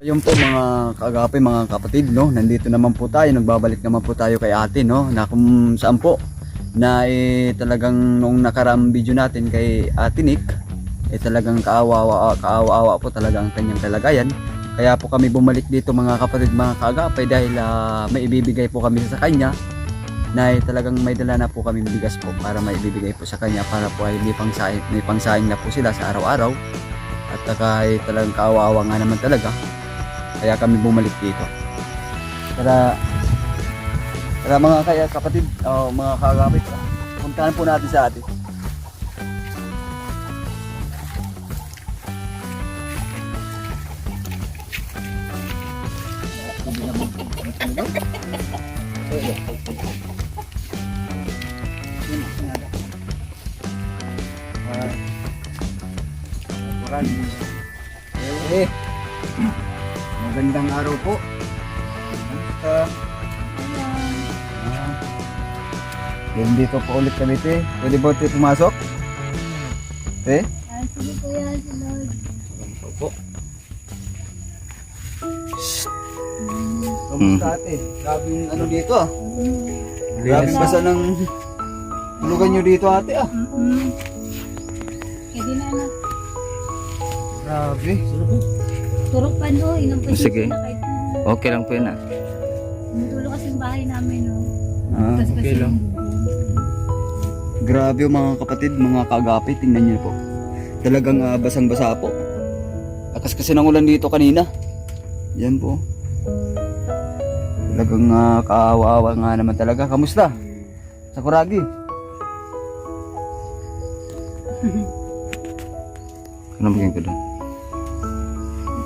Yung po mga kaagapay, mga kapatid, no, nandito naman po tayo, nagbabalik naman po tayo kay ate, no, na kung saan po na talagang nung nakaraang video natin kay ate Nick, talagang kaawa-awa po talaga ang kanyang kalagayan. Kaya po kami bumalik dito mga kapatid, mga kaagapay, dahil may ibibigay po kami sa kanya na talagang may dala na po kami bigas po para may ibibigay po sa kanya para po ay may pangsaing na po sila sa araw-araw. At kahit talagang kaawa-awa nga naman talaga, kaya kami bumalik dito. Tara mga kaya kapatid, mga kaagapay, puntahan po natin sa atin. Magandang araw po. Dito po ulit kami, te. Pwede ba tayo pumasok? Te? Sige kuya, Lord. Opo. Kamusta ate? Grabe yung ano dito ah. Grabe basa ng lugan nyo dito ate ah. Kaya di na anak. Grabe. Turok pa no, inang pa Sige. na kahit Okay lang po yun ah. Natulog kasi yung bahay namin no. Okay lang. Grabe yung mga kapatid, mga kaagapay, tingnan nyo po. Talagang basang-basa po. Akas kasi ng ulan dito kanina. Yan po. Talagang kaawa-awa nga naman talaga. Kamusta? Sa Kuragi? Ano bigyan ko doon?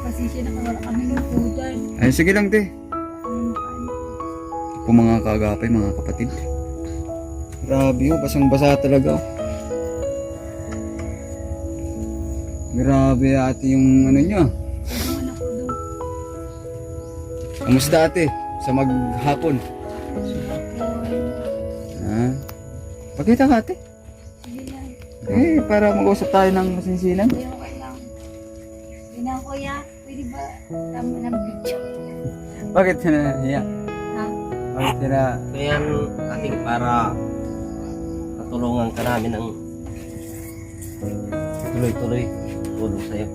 Pasensya na kawala kami ng pudan. Ay, sige lang te. Po mga kaagapay, mga kapatid. Grabe oh, basang-basa talaga oh. Grabe ate yung ano nyo. Kamusta ate? Sa maghapon? Pakita ka ate. Sige lang. Para mag-usap tayo ng masinsinan. Okay lang. Ginang kuya, pwede ba tama ng video? Bakit na hiya? Ha? Bakit na? Kaya ating para katulungan ka namin ng tuloy-tuloy tulong sa'yo.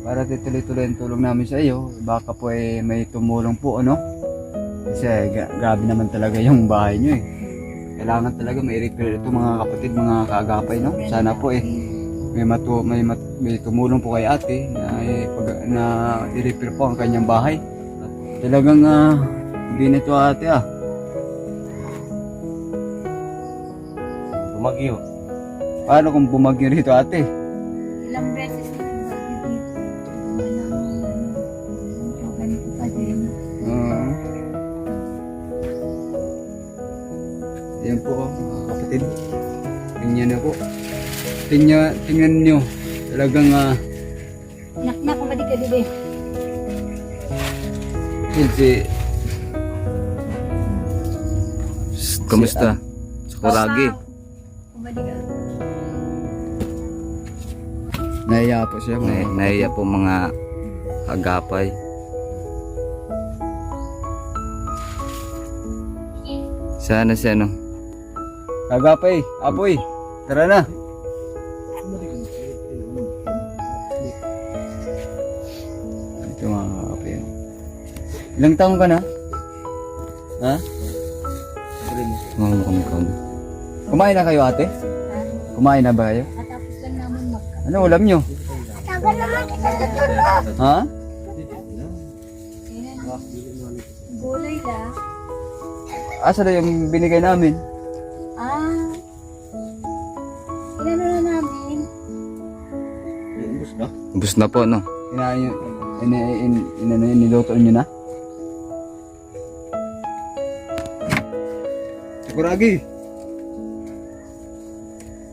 Para tuloy-tuloy ang tulong namin sa iyo, baka po may tumulong po ano? Kasi grabe naman talaga yung bahay nyo eh. Kailangan talaga may repair ito mga kapatid, mga kaagapay no? Sana po may tumulong po kay ate na i-repair po ang kanyang bahay. Talagang hindi na ito ate ah. Bumagyo. Paano kung bumagyo rito ate? Ilang beses na nagbago dito. Ganito pa din. Yan po mga kapatid. Tingnan na po. Tingnan nyo. Talagang Nak ko ba di ka dibe? kasi Kamusta? Sa Kuragi? Kumadi ka. nahiya po siya. Nahiya po mga agapay. Sana si ano? Kagapay, apoy. Tara na. Ito mga kagapay. Ilang taon ka na? Ha? Mga kami kami. Kumain na kayo ate? Kumain na ba kayo? Matapos lang naman magka. Ano ulam nyo? Ha? Gulay la. Asa na yung binigay namin? Inano na namin. Ubus na po no? Kinain nyo, niluto nyo na? Kuragi.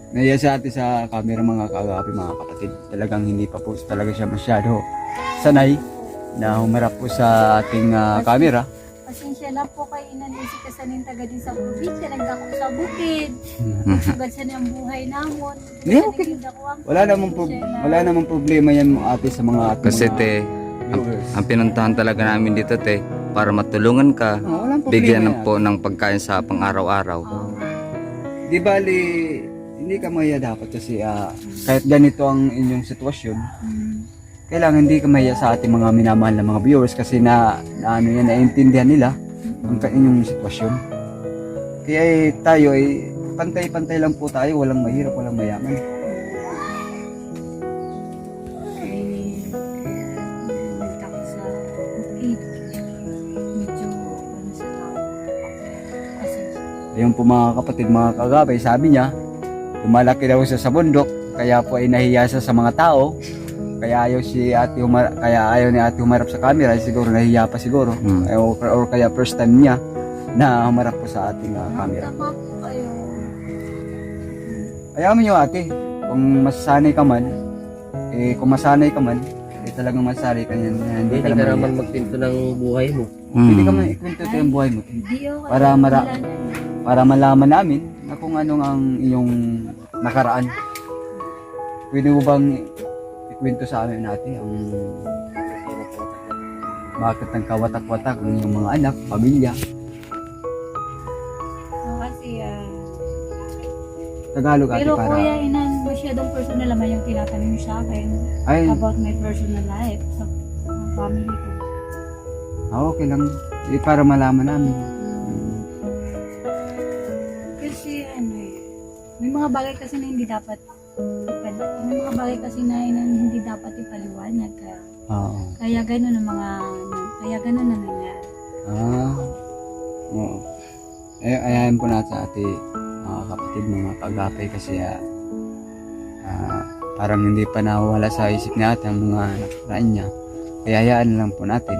Naiya sa atin sa camera mga kaagapi, mga kapatid. Talagang hindi pa po talaga siya masyado sanay na humarap po sa ating camera. Pasensya na po kay inanisi kasanin taga din sa probinsya. Nagdako sa bukid. Agad sa niyang buhay namon. Hindi, okay. Wala namang problema yan ate sa mga ating Kasi mga te, viewers. Ang pinuntahan talaga namin dito, te, para matulungan ka, Walang problema bigyan yan. ng po ng pagkain sa pang-araw-araw. Di bali, hindi ka mahiya dapat kasi kahit ganito ang inyong sitwasyon, kailangan hindi ka mahiya sa ating mga minamahal na mga viewers kasi ano yan, naiintindihan nila ang inyong sitwasyon. Kaya tayo ay pantay-pantay lang po tayo, walang mahirap, walang mayaman. Nagtako sa bukid. Medyo ano sa tao. Kasi Ayun po mga kapatid, mga kagabay, sabi niya, lumalaki daw siya sa bundok, kaya po ay nahiya siya sa mga tao. Kaya ayaw ni ate humarap sa camera, siguro nahiya pa siguro. Or kaya first time niya na humarap po sa ating camera. tama po kayo. Ayaw mo nyo ate, kung masasanay ka man, kung masanay ka man, talagang masanay ka yan. Hindi ka Hindi ka naman naman magpinto ng buhay mo. Hindi ka man ikwento ito yung buhay mo. Hindi ako. Para malaman namin na kung anong ang iyong nakaraan. Pwede mo bang ikwento sa amin natin ang bakit ng kawatak-watak ng iyong mga anak, pamilya? Kasi Tagalog ate pero para... kuya, masyadong personal naman yung tinatanong sa akin Ay, about my personal life sa family ko. okay lang. Para malaman namin. Kasi may mga bagay kasi na hindi dapat may mga bagay kasi na hindi dapat ipaliwanag Oo. kaya gano'n ang mga kaya gano'n na nangyari. Oo. Ayahin po natin sa ate, mga kapatid, mga kagapay kasi parang hindi pa nawawala sa isip natin ang mga nakaraan niya. Kaya hayaan na lang po natin.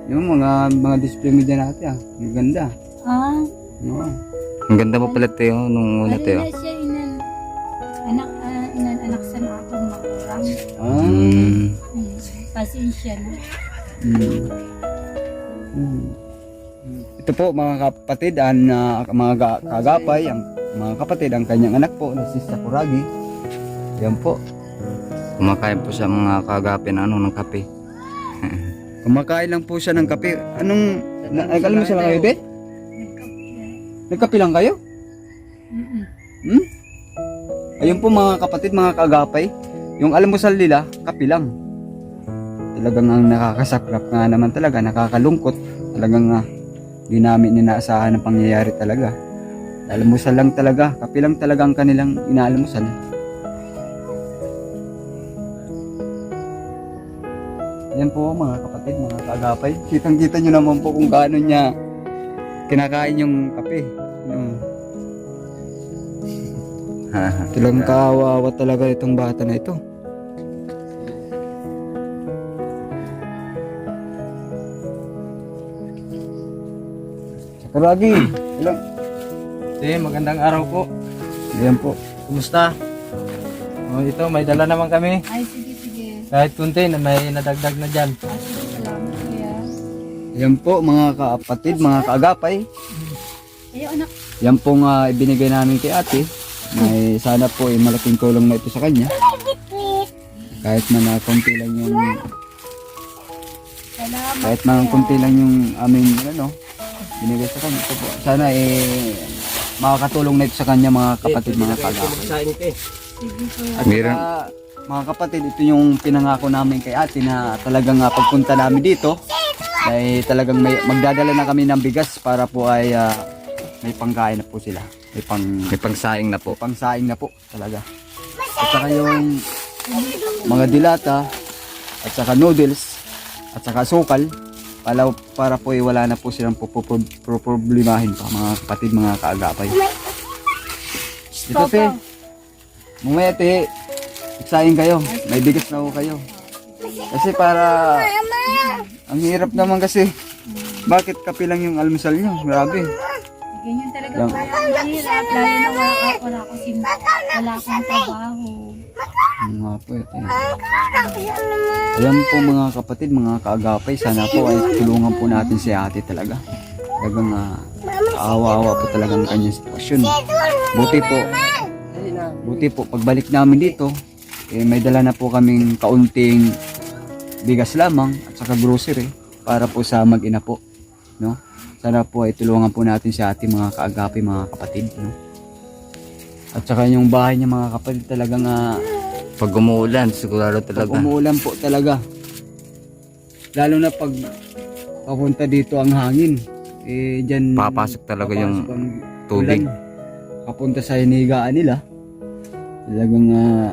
Yung mga display media natin, ang ganda. Oo. Ang ganda pa pala, Teo, nung una, Teo. Alina siya anak sa akong makurang. Pasensya na. Ito po mga kapatid, mga kagapay, ang mga kapatid, ang kanyang anak po na si Sakuragi. Yan po. Kumakain po sa mga kagapin ng kape. Kumakain lang po siya ng kape. Alam mo sila kayo, Beth? Nagkape lang kayo? Ayun po mga kapatid, mga kagapay. Yung almusal nila, kape lang. Talagang ang nakakasaklap nga naman talaga, nakakalungkot. Talagang hindi namin inaasahan ang pangyayari talaga. Almusal lang talaga, kape lang talaga ang kanilang inaalmusal. Yan po mga kapatid, mga kagapay. Kitang-kita nyo naman po kung gaano niya kinakain yung kape. Talagang kawawa talaga itong bata na ito. Sakuragi, ilang? Magandang araw po. Ayan po. Kumusta? Ito, may dala naman kami. Ay, sige. Kahit kunti na may nadagdag na dyan. Sige, salamat kuya. Ayan po mga kapatid, mga kaagapay. Ayaw anak. Yan pong ibinigay namin kay ate. May sana po malaking tulong na ito sa kanya. Kahit man konti lang yung Salamat kahit man konti lang yung aming binigay sa kanya. Ito po. Sana makakatulong na ito sa kanya mga kapatid, mga kaagapay. Magsain ka eh. Sige kuya. At Meron. mga kapatid, ito yung pinangako namin kay ate na talagang pagpunta namin dito ay talagang magdadala na kami ng bigas para po ay may pangkain na po sila. May pangsaing na po. Pangsaing na po talaga. At saka yung mga dilata at saka noodles at saka sukal para po wala na po silang problemahin pa mga kapatid, mga kaagapay. Ito te, mamaya te, iksahin kayo, may bigas na po kayo. Kasi para, ang hirap naman kasi, bakit kape lang yung almusal nyo? Grabe. Ganyan talaga kuya. Ang hirap. Lalo na wala akong trabaho. Nga po ito. Ayan po mga kapatid, mga kaagapay, sana po ay tulungan po natin si ate talaga. Talagang aawa-awa po talaga ang kanyang sitwasyon. Buti po, pagbalik namin dito, may dala na po kaming kaunting bigas lamang at saka grocery para po sa mag-ina po, no? Sana po ay tulungan po natin sa ating mga kaagapi, mga kapatid, no? At saka yung bahay niya, mga kapatid, talagang Pag umuulan, sigurado pag talaga. umuulan po talaga, lalo na pag papunta dito ang hangin, dyan Papasok talaga yung papasok ang tubig. ulan. Papunta sa hinigaan nila, talagang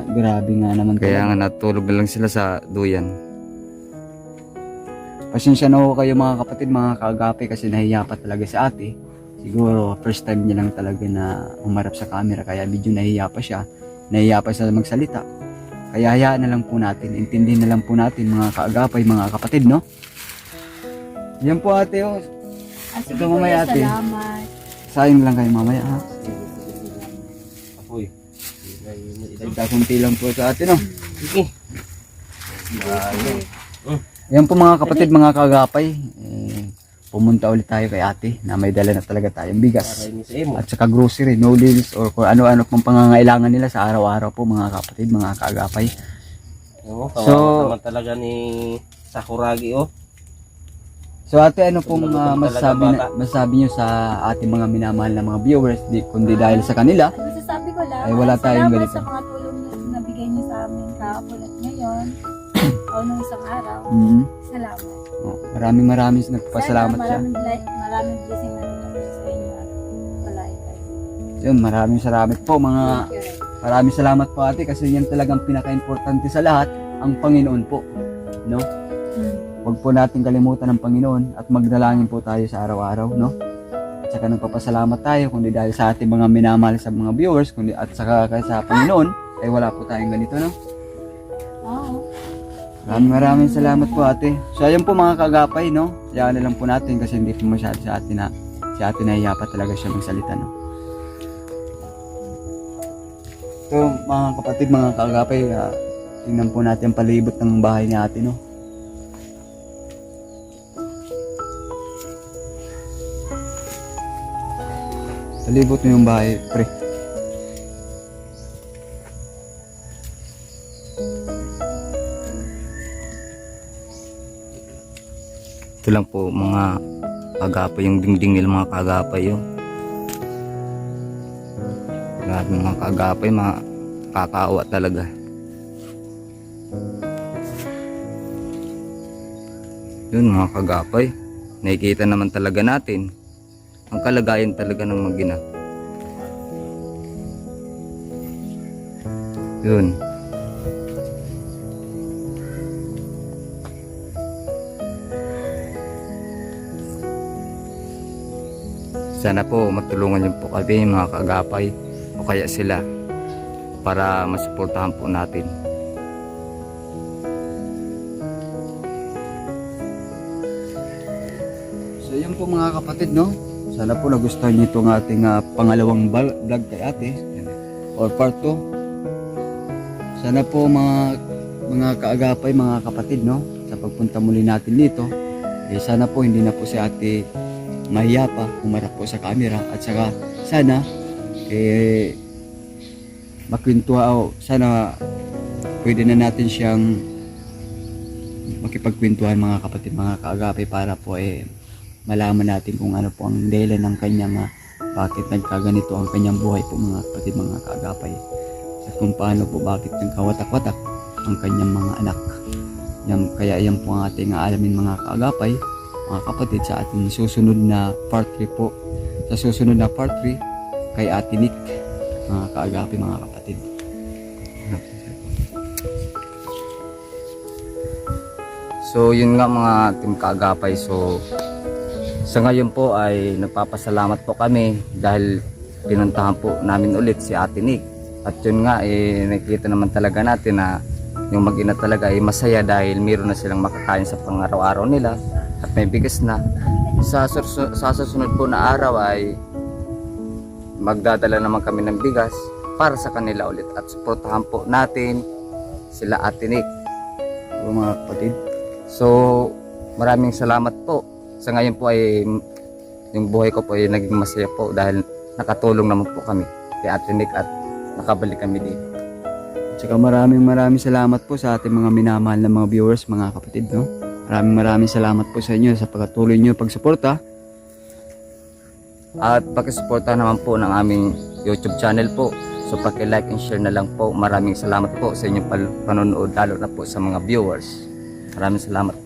grabe nga naman. Kaya nga natulog na lang sila sa duyan. Pasensya na ho kayo, mga kapatid, mga kaagapi, kasi nahiya pa talaga sa ate. Siguro first time niya lang talaga na humarap sa camera, kaya medyo nahiya pa siya. Nahiya pa siya magsalita. Kaya hayaan na lang po natin, intindihin na lang po natin, mga kaagapay, mga kapatid, no? Yan po, ate, oh. Sige Ito, mamaya, kuya, ate. salamat. Sayang lang kayo mamaya, ha? Apoy. Kakunti lang po sa ate, no? Sige. Yan po, mga kapatid, mga kaagapay. Pumunta ulit tayo kay ate na may dala na talaga tayong bigas. Para ini sa imo. At saka grocery, noodles, or kung ano-ano pong pangangailangan nila sa araw-araw po, mga kapatid, mga kaagapay. Oo, So- kawawa naman talaga ni Sakuragi, oh. So ate, ano pong Gutom talaga bata. masasabi nyo sa ating mga minamahal na mga viewers, kundi dahil sa kanila, Ang masasabi ko lang, ay wala tayong salamat ganito. sa mga tulong na nabigay niyo sa amin kahapon at ngayon, o nung isang araw. Salamat. maraming nagpasalamat Sana siya. maraming blessing na nito sa inyo at palay kayo. Yun, maraming salamat po, Thank you rin. maraming salamat po ate, kasi yan talagang pinaka-importante sa lahat, ang Panginoon po, no? Huwag po natin kalimutan ng Panginoon at magdalangin po tayo sa araw-araw, no? At saka nagpapasalamat tayo, kundi dahil sa ating mga minamahal sa mga viewers, kundi at saka sa Panginoon, ay wala po tayong ganito, no? Oo. Maraming salamat po ate. So ayun po, mga kagapay, no? Hayaan na lang po natin kasi hindi po masyado sa atin na si ate nahiya pa talaga siya magsalita, no? So mga kapatid, mga kagapay, tingnan po natin ang palibot ng bahay ni ate, no? Palibot mo yung bahay, pre. Ito lang po mga kagapay, yung dingding nila mga kagapay yun. Grabe mga kagapay, mga kakaawa talaga. Yun mga kagapay, nakikita naman talaga natin ang kalagayan talaga ng mag-ina. Yun. Sana po matulungan niyo po kami mga kaagapay o kaya sila para masuportahan po natin. So yun po mga kapatid, no? Sana po nagustuhan niyo itong ating pangalawang vlog kay ate or part 2. Sana po mga kaagapay, mga kapatid, no? Sa pagpunta muli natin dito, sana po hindi na po si ate mahiya pa humarap po sa camera, at saka sana makwentuhan o sana pwede na natin siyang makipagkwentuhan, mga kapatid, mga kaagapay, para po malaman natin kung ano po ang dahilan ng kanyang bakit nagkaganito ang kanyang buhay po, mga kapatid, mga kaagapay, at kung paano po bakit nagkawatak-watak ang kanyang mga anak. Kaya yan po ang ating alamin, mga kaagapay, mga kapatid, sa ating susunod na part 3 po. Sa susunod na part 3 kay Ate Nick, mga kaagapay, mga kapatid. So yun nga mga team kaagapay, so sa ngayon po ay nagpapasalamat po kami dahil pinuntahan po namin ulit si Ate Nick. At yun nga, nakikita naman talaga natin na yung mag-ina talaga ay masaya dahil meron na silang makakain sa pang-araw-araw nila at may bigas na. Sa susunod po na araw ay magdadala naman kami ng bigas para sa kanila ulit at suportahan po natin sila Ate Nick. Mga kapatid, So maraming salamat po. Sa ngayon po ay yung buhay ko po ay naging masaya po dahil nakatulong naman po kami kay Ate Nick at nakabalik kami dito. Tsaka maraming salamat po sa ating mga minamahal na mga viewers, mga kapatid, no? Maraming salamat po sa inyo sa pagpatuloy nyo pagsuporta. At pakisuporta naman po ng aming YouTube channel po. So paki-like and share na lang po. Maraming salamat po sa inyong panonood, lalo na po sa mga viewers. Maraming salamat.